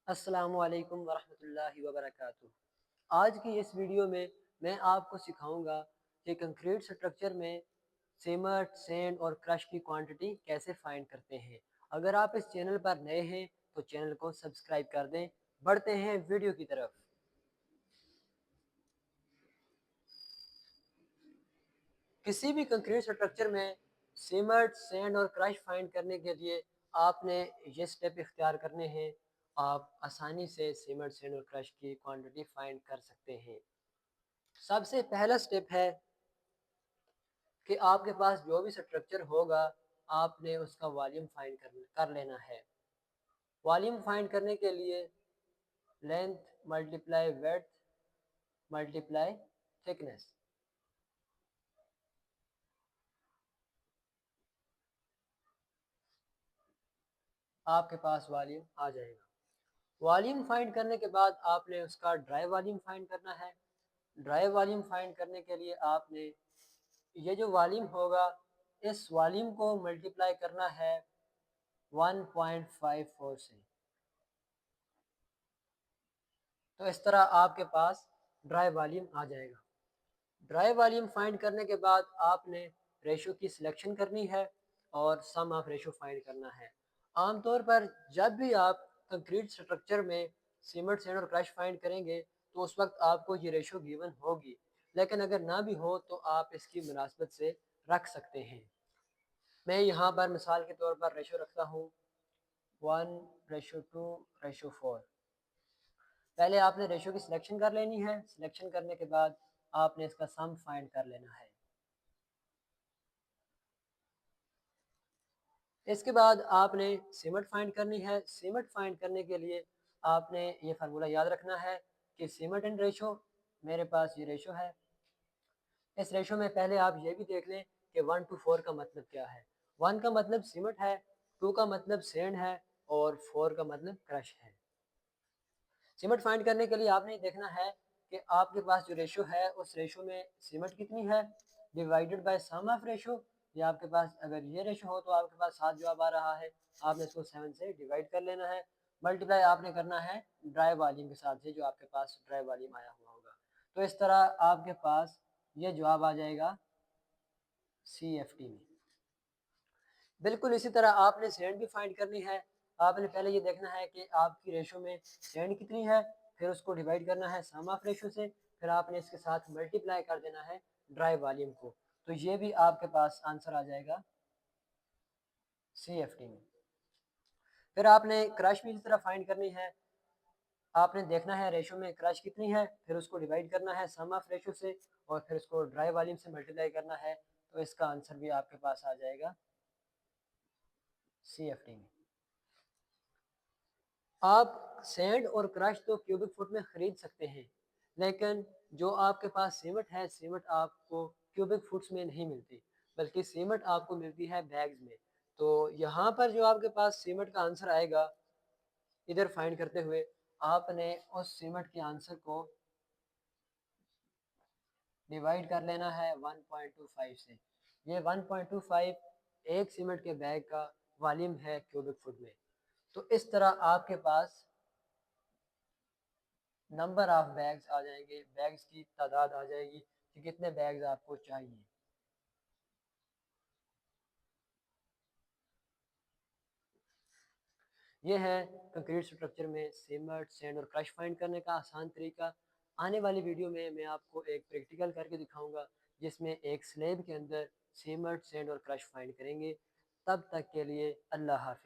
अस्सलामुअलैकुम वरहमतुल्लाहि वबरकातुहू। आज की इस वीडियो में मैं आपको सिखाऊंगा कि कंक्रीट स्ट्रक्चर में सीमेंट, सैंड और क्रश की क्वांटिटी कैसे फाइंड करते हैं। अगर आप इस चैनल पर नए हैं तो चैनल को सब्सक्राइब कर दें। बढ़ते हैं वीडियो की तरफ। किसी भी कंक्रीट स्ट्रक्चर में सीमेंट, सैंड और क्रश फाइंड करने के लिए आपने ये स्टेप इख्तियार करने हैं। आप आसानी से सीमेंट, सैंड और क्रश की क्वांटिटी फाइंड कर सकते हैं। सबसे पहला स्टेप है कि आपके पास जो भी स्ट्रक्चर होगा आपने उसका वॉल्यूम फाइंड कर लेना है। वॉल्यूम फाइंड करने के लिए length multiply width multiply thickness, आपके पास वॉल्यूम आ जाएगा। वॉल्यूम फाइंड करने के बाद आपने उसका ड्राई वॉल्यूम फाइंड करना है। ड्राई वॉल्यूम फाइंड करने के लिए आपने ये जो वॉल्यूम होगा इस वॉल्यूम को मल्टीप्लाई करना है 1.54 से। तो इस तरह आपके पास ड्राई वॉल्यूम आ जाएगा। ड्राई वॉल्यूम फाइंड करने के बाद आपने रेशो की सिलेक्शन करनी है और सम ऑफ रेशो फाइंड करना है। आमतौर पर जब भी आप कंक्रीट स्ट्रक्चर में सीमेंट, सैंड और क्रश फाइंड करेंगे तो उस वक्त आपको ये रेशो गिवन होगी, लेकिन अगर ना भी हो तो आप इसकी मुनासबत से रख सकते हैं। मैं यहाँ पर मिसाल के तौर पर रेशो रखता हूँ 1:2:4। पहले आपने रेशो की सिलेक्शन कर लेनी है। सिलेक्शन करने के बाद आपने इसका सम फाइंड कर लेना है। इसके बाद आपने सीमेंट फाइंड करनी है। सीमेंट फाइंड करने के लिए आपने ये फार्मूला याद रखना है कि सीमेंट एंड रेशो, मेरे पास ये रेशो है। इस रेशो में पहले आप ये भी देख लें कि 1:4 का मतलब क्या है। 1 का मतलब सीमेंट है, 2 का मतलब सैंड है और 4 का मतलब क्रश है। सीमेंट फाइंड करने के लिए आपने देखना है कि आपके पास जो रेशो है उस रेशो में सीमेंट कितनी है divided by sum of ratio. या आपके पास अगर ये रेशो हो तो आपके पास 7 जवाब आ रहा है। आपने इसको 7 से डिवाइड कर लेना है। मल्टीप्लाई आपने करना है ड्राई वॉल्यूम के साथ से जो आपके पास ड्राई वॉल्यूम आया हुआ होगा। तो इस तरह आपके पास ये जवाब आ जाएगा CFT में। बिल्कुल इसी तरह आपने सैंड भी फाइंड करनी है। आपने पहले ये देखना है कि आपकी रेशो में सैंड कितनी है, फिर उसको डिवाइड करना है सम ऑफ रेशो से, फिर आपने इसके साथ मल्टीप्लाई कर देना है ड्राई वॉल्यूम को। तो ये भी आपके पास आंसर आ जाएगा CFT में। फिर आपने क्रश भी इसी तरह फाइंड करनी है। आपने देखना है रेशो में क्रश कितनी है, फिर उसको डिवाइड करना है सम ऑफ रेशो से और फिर उसको ड्राई वॉल्यूम से मल्टीप्लाई करना है। तो इसका आंसर भी आपके पास आ जाएगा CFT में। आप सैंड और क्रश तो क्यूबिक फुट में ख़रीद सकते हैं, लेकिन जो आपके पास सीमेंट है, सीमेंट आपको क्यूबिक फुट्स में नहीं मिलती, बल्कि सीमेंट आपको मिलती है बैग्स में। तो यहाँ पर जो आपके पास सीमेंट का आंसर आएगा, इधर फाइंड करते हुए आपने उस सीमेंट के आंसर को डिवाइड कर लेना है 1.25 से। ये 1.25 एक सीमेंट के बैग का वॉल्यूम है क्यूबिक फुट में। तो इस तरह आपके पास नंबर ऑफ बैग्स आ जाएंगे, बैग्स की तादाद आ जाएगी कि कितने बैग्स आपको चाहिए। ये है कंक्रीट स्ट्रक्चर में सीमेंट, सैंड और क्रश फाइंड करने का आसान तरीका। आने वाली वीडियो में मैं आपको एक प्रैक्टिकल करके दिखाऊंगा जिसमें एक स्लैब के अंदर सीमेंट, सैंड और क्रश फाइंड करेंगे। तब तक के लिए अल्लाह हाफिज़।